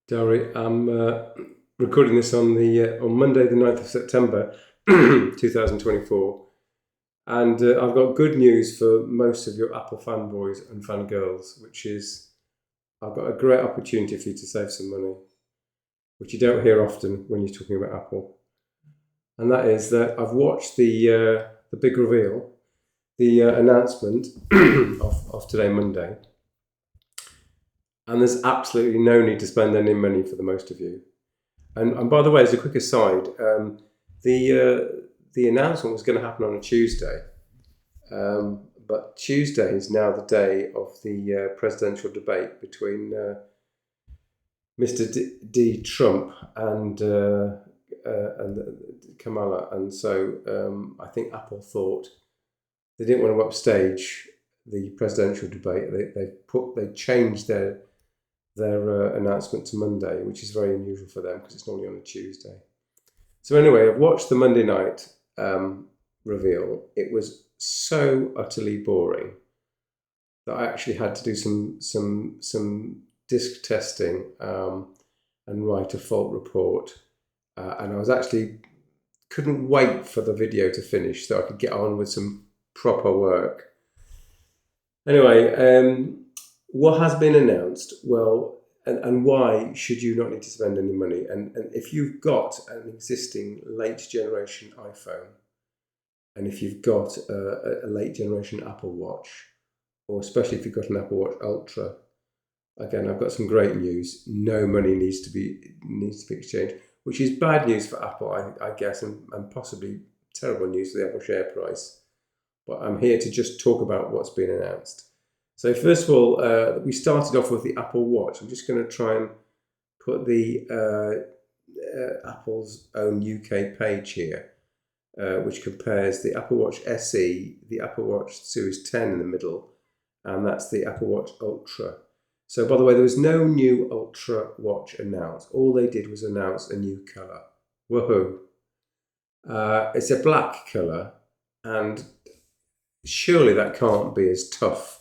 Diary. I'm recording this on Monday, the 9th of September, 2024, and I've got good news for most of your Apple fanboys and fangirls, which is I've got a great opportunity for you to save some money, which you don't hear often when you're talking about Apple, and that is that I've watched the big reveal, the announcement of today, Monday. And there's absolutely no need to spend any money for the most of you. And by the way, as a quick aside, the announcement was going to happen on a Tuesday, but Tuesday is now the day of the presidential debate between Mr. D. Trump and Kamala, and so I think Apple thought they didn't want to upstage the presidential debate. They changed their announcement to Monday, which is very unusual for them because it's normally on a Tuesday. So anyway, I've watched the Monday night reveal. It was so utterly boring that I actually had to do some disk testing and write a fault report. And I was actually couldn't wait for the video to finish so I could get on with some proper work. Anyway, what has been announced? Well, and why should you not need to spend any money? And if you've got an existing late generation iPhone, and if you've got a late generation Apple Watch, or especially if you've got an Apple Watch Ultra, again, I've got some great news. No money needs to be exchanged, which is bad news for Apple, I guess, and possibly terrible news for the Apple share price. But I'm here to just talk about what's been announced. So first of all, we started off with the Apple Watch. I'm just going to try and put the Apple's own UK page here, which compares the Apple Watch SE, the Apple Watch Series 10 in the middle, and that's the Apple Watch Ultra. So by the way, there was no new Ultra watch announced. All they did was announce a new colour. Woohoo! It's a black colour, and surely that can't be as tough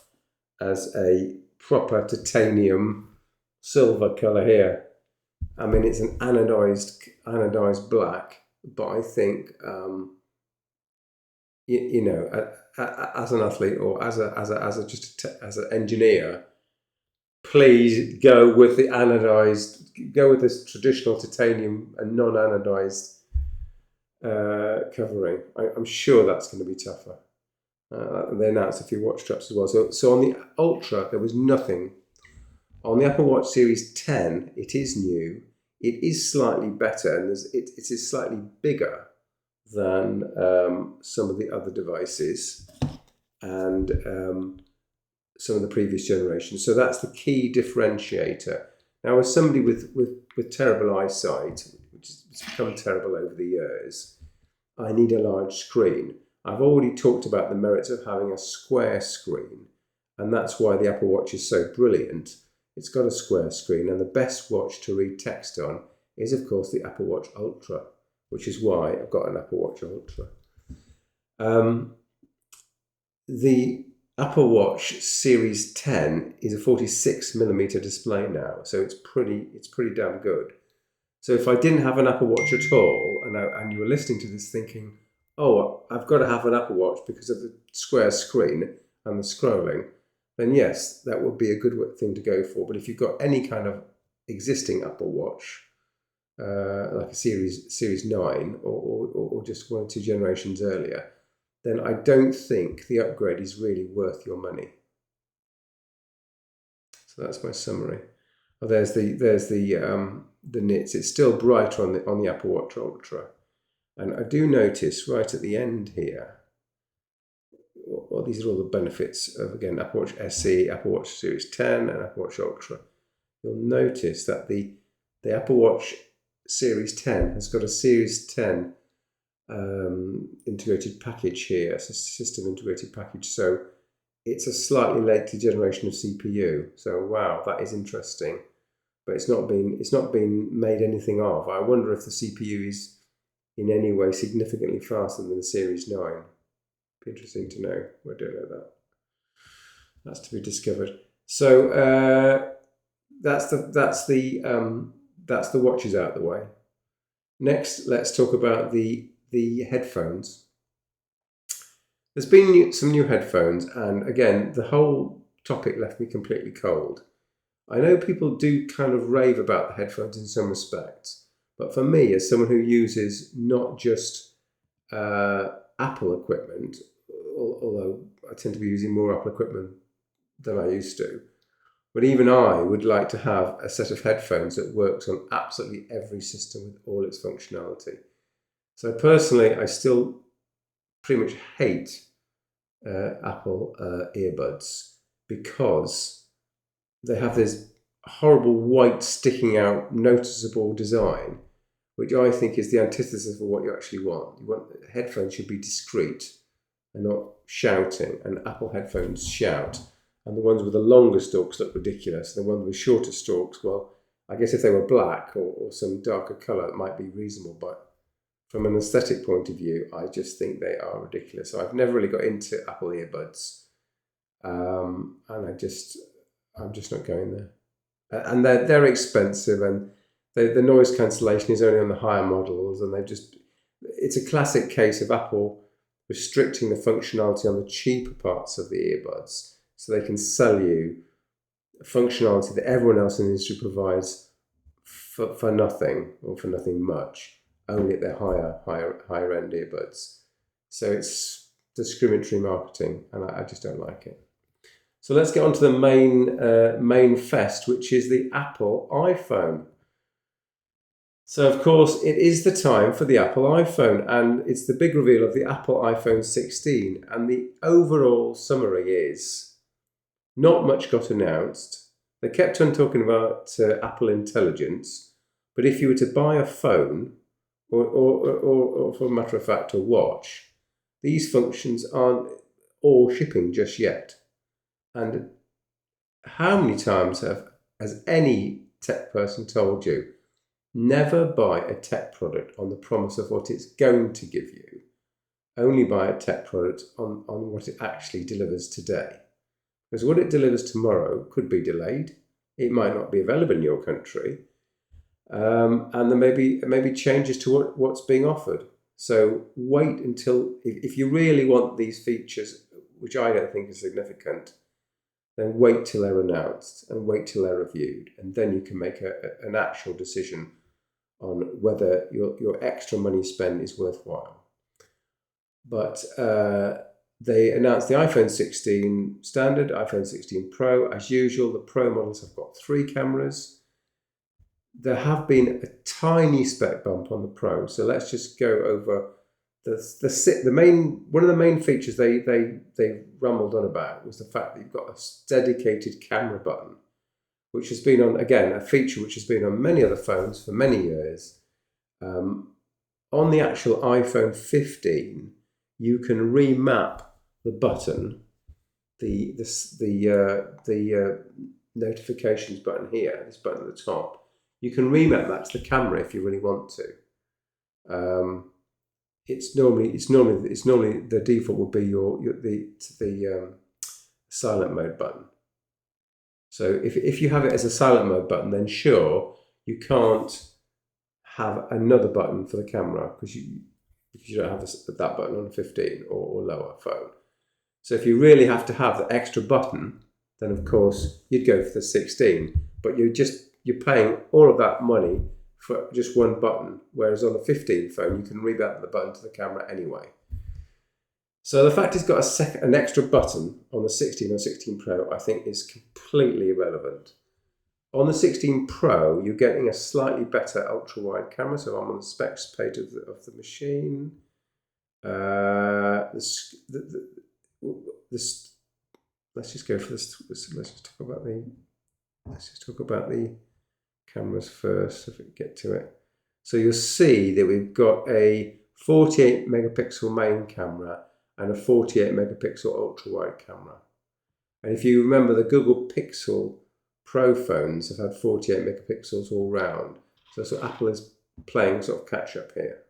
as a proper titanium silver colour here. I mean, it's an anodized black, but I think as an athlete or as an engineer, please go with the anodized, go with this traditional titanium and non-anodized covering. I'm sure that's going to be tougher. They announced a few watch straps as well. So on the Ultra, there was nothing. On the Apple Watch Series 10, it is new. It is slightly better, and it is slightly bigger than some of the other devices and some of the previous generations. So that's the key differentiator. Now, as somebody with terrible eyesight, which has become terrible over the years, I need a large screen. I've already talked about the merits of having a square screen, and that's why the Apple Watch is so brilliant. It's got a square screen, and the best watch to read text on is, of course, the Apple Watch Ultra, which is why I've got an Apple Watch Ultra. The Apple Watch Series 10 is a 46mm display now, so it's pretty damn good. So if I didn't have an Apple Watch at all, and you were listening to this thinking, oh, I've got to have an Apple Watch because of the square screen and the scrolling, then yes, that would be a good thing to go for. But if you've got any kind of existing Apple Watch, like a Series 9 or just one or two generations earlier, then I don't think the upgrade is really worth your money. So that's my summary. Oh, there's the nits. It's still brighter on the Apple Watch Ultra. And I do notice right at the end here, well, these are all the benefits of, again, Apple Watch SE, Apple Watch Series 10, and Apple Watch Ultra. You'll notice that the Apple Watch Series 10 has got a Series 10 integrated package here. It's a system integrated package. So it's a slightly later generation of CPU. So wow, that is interesting. But it's not been made anything of. I wonder if the CPU is in any way significantly faster than the Series 9. Be interesting to know. We don't know that. That's to be discovered. So that's the that's the watches out the way. Next, let's talk about the headphones. There's been some new headphones, and again, the whole topic left me completely cold. I know people do kind of rave about the headphones in some respects, but for me, as someone who uses not just Apple equipment, although I tend to be using more Apple equipment than I used to, but even I would like to have a set of headphones that works on absolutely every system with all its functionality. So personally, I still pretty much hate Apple earbuds because they have this horrible white sticking out noticeable design, which I think is the antithesis of what you actually want. You want headphones should be discreet and not shouting, and Apple headphones shout. And the ones with the longer stalks look ridiculous. The ones with shorter stalks, well, I guess if they were black or some darker colour, it might be reasonable. But from an aesthetic point of view, I just think they are ridiculous. So I've never really got into Apple earbuds, and I'm just not going there. And they're expensive, and the noise cancellation is only on the higher models, and it's a classic case of Apple restricting the functionality on the cheaper parts of the earbuds, so they can sell you functionality that everyone else in the industry provides for nothing, or for nothing much, only at their higher end earbuds. So it's discriminatory marketing, and I just don't like it. So let's get on to the main fest, which is the Apple iPhone. So of course it is the time for the Apple iPhone, and it's the big reveal of the Apple iPhone 16. And the overall summary is not much got announced. They kept on talking about Apple Intelligence, but if you were to buy a phone, or for a matter of fact, a watch, these functions aren't all shipping just yet. And how many times has any tech person told you, never buy a tech product on the promise of what it's going to give you, only buy a tech product on what it actually delivers today? Because what it delivers tomorrow could be delayed. It might not be available in your country. And there may be changes to what's being offered. So wait until, if you really want these features, which I don't think is significant, then wait till they're announced and wait till they're reviewed, and then you can make an actual decision on whether your extra money spent is worthwhile. But they announced the iPhone 16 standard, iPhone 16 Pro. As usual, the Pro models have got 3 cameras. There have been a tiny spec bump on the Pro, so let's just go over one of the main features they rumbled on about was the fact that you've got a dedicated camera button, which has been on, again, a feature which has been on many other phones for many years. On the actual iPhone 15, you can remap the button, the notifications button here, this button at the top. You can remap that to the camera if you really want to. It's normally the default would be the silent mode button. So if you have it as a silent mode button, then sure, you can't have another button for the camera because you don't have that button on a 15 or lower phone. So if you really have to have the extra button, then of course you'd go for the 16. But you're paying all of that money for just one button, whereas on a 15 phone you can remap the button to the camera anyway. So the fact it's got an extra button on the 16 or 16 Pro, I think, is completely irrelevant. On the 16 Pro, you're getting a slightly better ultra-wide camera. So I'm on the specs page of the machine. Let's just go for this. Let's just talk about the cameras first, if we get to it. So you'll see that we've got a 48 megapixel main camera and a 48 megapixel ultra wide camera. And if you remember, the Google Pixel Pro phones have had 48 megapixels all round. So Apple is playing sort of catch up here.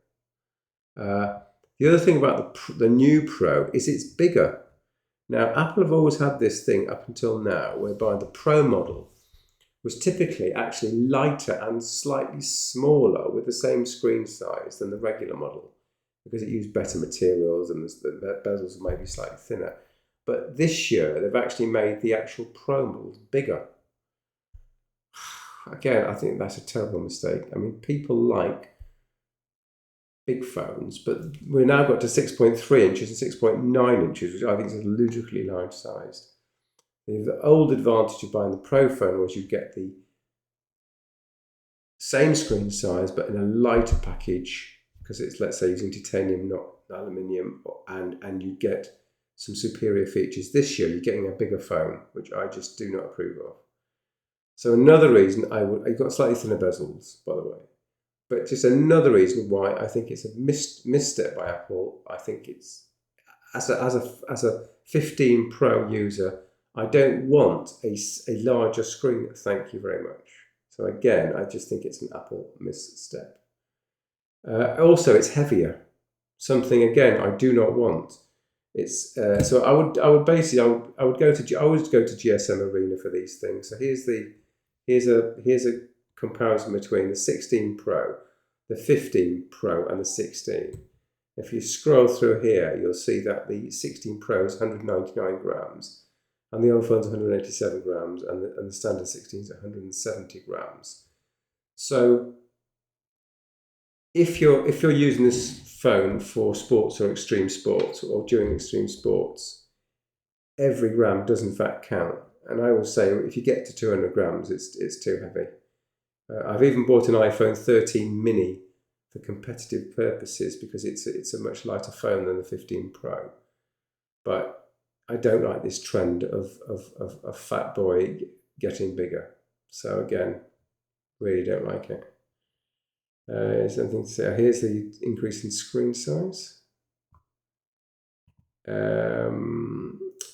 The other thing about the new Pro is it's bigger. Now, Apple have always had this thing up until now, whereby the Pro model was typically actually lighter and slightly smaller with the same screen size than the regular model, because it used better materials and the bezels were maybe slightly thinner. But this year, they've actually made the actual Pro models bigger. Again, I think that's a terrible mistake. I mean, people like big phones, but we've now got to 6.3 inches and 6.9 inches, which I think is ludicrously large sized. The old advantage of buying the Pro phone was you get the same screen size, but in a lighter package, because it's, let's say, using titanium, not aluminium, and you get some superior features. This year, you're getting a bigger phone, which I just do not approve of. So another reason you've got slightly thinner bezels, by the way, but just another reason why I think it's a misstep by Apple. I think it's, as a 15 Pro user, I don't want a larger screen. Thank you very much. So again, I just think it's an Apple misstep. Also, it's heavier. Something again I do not want. It's so I would go to GSM Arena for these things. So here's a comparison between the 16 Pro, the 15 Pro, and the 16. If you scroll through here, you'll see that the 16 Pro is 199 grams, and the old phone's 187 grams, and the standard 16 is 170 grams. So if you're using this phone for sports or extreme sports or during extreme sports, every gram does in fact count. And I will say, if you get to 200 grams, it's too heavy. I've even bought an iPhone 13 mini for competitive purposes because it's a much lighter phone than the 15 Pro. But I don't like this trend of fat boy getting bigger. So again, really don't like it. Is there anything to say? Here's the increase in screen size.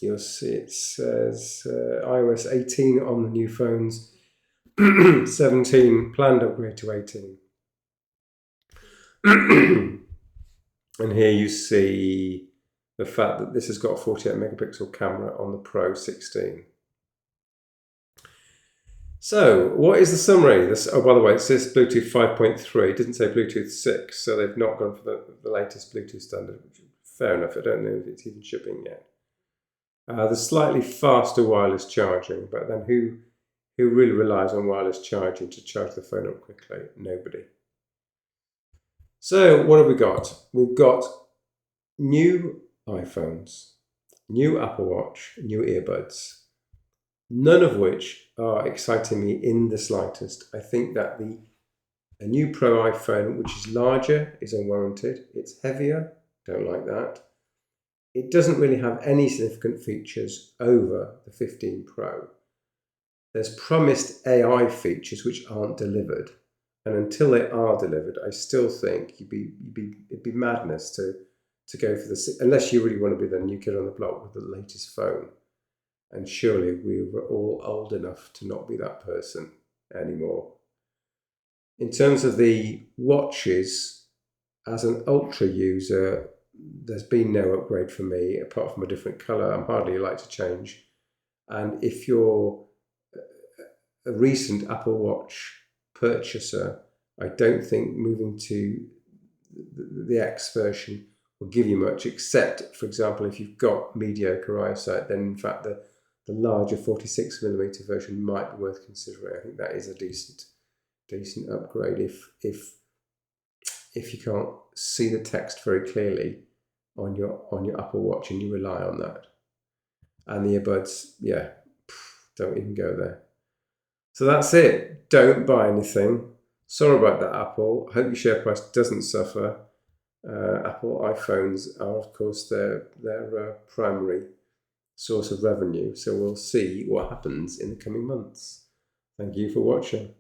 You'll see it says iOS 18 on the new phones, 17 planned upgrade to 18. And here you see the fact that this has got a 48 megapixel camera on the Pro 16. So, what is the summary? Oh, by the way, it says Bluetooth 5.3. It didn't say Bluetooth 6, so they've not gone for the latest Bluetooth standard. Fair enough. I don't know if it's even shipping yet. There's slightly faster wireless charging, but then who really relies on wireless charging to charge the phone up quickly? Nobody. So, what have we got? We've got new iPhones, new Apple Watch, new earbuds, none of which are exciting me in the slightest. I think that a new Pro iPhone, which is larger, is unwarranted. It's heavier, don't like that. It doesn't really have any significant features over the 15 Pro. There's promised AI features which aren't delivered. And until they are delivered, I still think it'd be madness to go for unless you really want to be the new kid on the block with the latest phone. And surely we were all old enough to not be that person anymore. In terms of the watches, as an Ultra user, there's been no upgrade for me apart from a different colour. I'm hardly like to change. And if you're a recent Apple Watch purchaser, I don't think moving to the X version will give you much, except, for example, if you've got mediocre eyesight, then in fact the larger 46mm version might be worth considering. I think that is a decent upgrade if you can't see the text very clearly on your Apple Watch and you rely on that. And the earbuds, yeah, don't even go there. So that's it. Don't buy anything. Sorry about that, Apple. I hope your share price doesn't suffer. Apple iPhones are, of course, their primary source of revenue. So we'll see what happens in the coming months. Thank you for watching.